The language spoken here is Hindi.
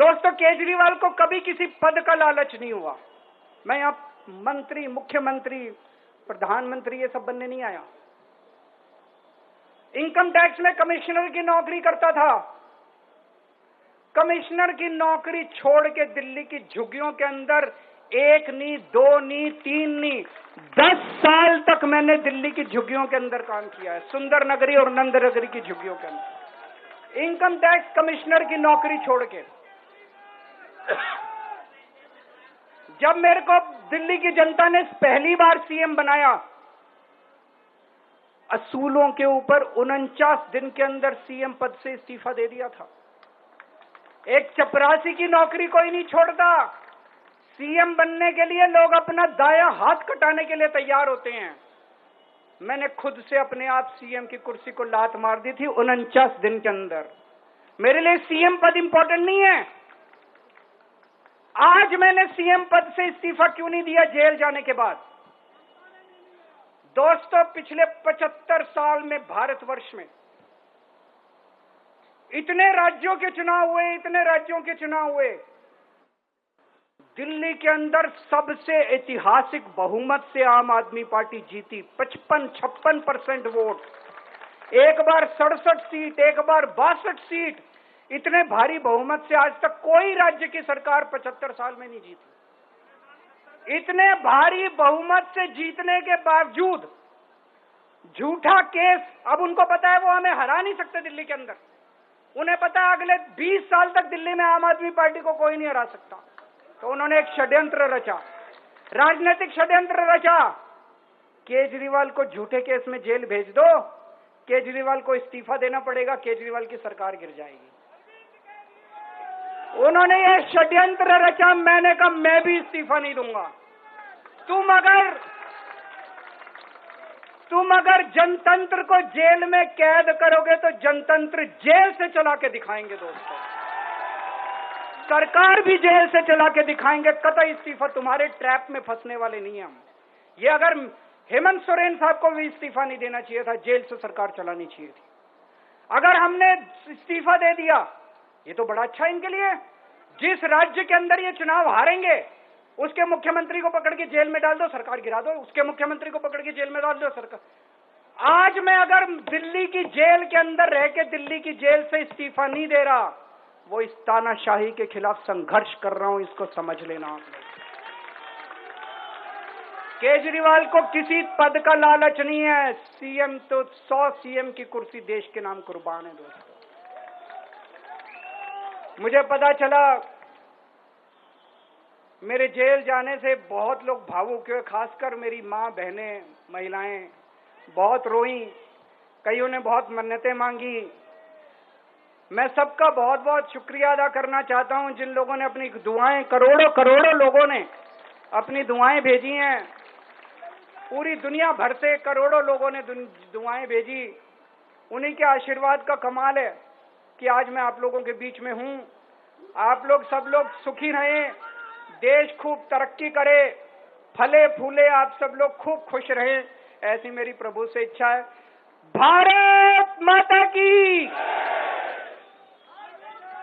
दोस्तों, केजरीवाल को कभी किसी पद का लालच नहीं हुआ। मैं यहां मंत्री, मुख्यमंत्री, प्रधानमंत्री ये सब बनने नहीं आया। इनकम टैक्स में कमिश्नर की नौकरी करता था। कमिश्नर की नौकरी छोड़ के दिल्ली की झुग्गियों के अंदर 1 नहीं, 2 नहीं, 3 नहीं, 10 साल तक मैंने दिल्ली की झुग्गियों के अंदर काम किया है, सुंदर नगरी और नंद नगरी की झुग्गियों के अंदर, इनकम टैक्स कमिश्नर की नौकरी छोड़ के। जब मेरे को दिल्ली की जनता ने पहली बार सीएम बनाया, असूलों के ऊपर 49 दिन के अंदर सीएम पद से इस्तीफा दे दिया था। एक चपरासी की नौकरी कोई नहीं छोड़ता। सीएम बनने के लिए लोग अपना दायां हाथ कटाने के लिए तैयार होते हैं। मैंने खुद से अपने आप सीएम की कुर्सी को लात मार दी थी 49 दिन के अंदर। मेरे लिए सीएम पद इंपॉर्टेंट नहीं है। आज मैंने सीएम पद से इस्तीफा क्यों नहीं दिया जेल जाने के बाद? दोस्तों, पिछले 75 साल में भारतवर्ष में इतने राज्यों के चुनाव हुए, इतने राज्यों के चुनाव हुए, दिल्ली के अंदर सबसे ऐतिहासिक बहुमत से आम आदमी पार्टी जीती, 55-56% वोट। एक बार 67 सीट, एक बार 62 सीट। इतने भारी बहुमत से आज तक कोई राज्य की सरकार 75 साल में नहीं जीती। इतने भारी बहुमत से जीतने के बावजूद झूठा केस, अब उनको पता है वो हमें हरा नहीं सकते दिल्ली के अंदर। उन्हें पता है अगले 20 साल तक दिल्ली में आम आदमी पार्टी को कोई नहीं हरा सकता। तो उन्होंने एक षड्यंत्र रचा, राजनीतिक षड्यंत्र रचा। केजरीवाल को झूठे केस में जेल भेज दो, केजरीवाल को इस्तीफा देना पड़ेगा, केजरीवाल की सरकार गिर जाएगी। उन्होंने ये षड्यंत्र रचा। मैंने कहा मैं भी इस्तीफा नहीं दूंगा। तुम अगर जनतंत्र को जेल में कैद करोगे तो जनतंत्र जेल से चला के दिखाएंगे। दोस्तों, सरकार भी जेल से चला के दिखाएंगे। कतई इस्तीफा, तुम्हारे ट्रैप में फंसने वाले नहीं हैं हम। ये अगर हेमंत सोरेन साहब को भी इस्तीफा नहीं देना चाहिए था, जेल से सरकार चलानी चाहिए थी। अगर हमने इस्तीफा दे दिया, ये तो बड़ा अच्छा है इनके लिए। जिस राज्य के अंदर ये चुनाव हारेंगे उसके मुख्यमंत्री को पकड़ के जेल में डाल दो, सरकार गिरा दो। उसके मुख्यमंत्री को पकड़ के जेल में डाल दो, सरकार। आज मैं अगर दिल्ली की जेल के अंदर रह के दिल्ली की जेल से इस्तीफा नहीं दे रहा, वो इस तानाशाही के खिलाफ संघर्ष कर रहा हूं, इसको समझ लेना आप लोग। केजरीवाल को किसी पद का लालच नहीं है। सीएम तो 100 सीएम की कुर्सी देश के नाम कुर्बान है। दोस्तों, मुझे पता चला मेरे जेल जाने से बहुत लोग भावुक हुए, खासकर मेरी माँ, बहनें, महिलाएं बहुत रोई। कईयों ने बहुत मन्नतें मांगी। मैं सबका बहुत बहुत शुक्रिया अदा करना चाहता हूं जिन लोगों ने अपनी दुआएं, करोड़ों लोगों ने अपनी दुआएं भेजी हैं। पूरी दुनिया भर से करोड़ों लोगों ने दुआएं भेजी। उन्हीं के आशीर्वाद का कमाल है कि आज मैं आप लोगों के बीच में हूं। आप लोग सब लोग सुखी रहें, देश खूब तरक्की करे, फले फूले, आप सब लोग खूब खुश रहें, ऐसी मेरी प्रभु से इच्छा है। भारत माता की।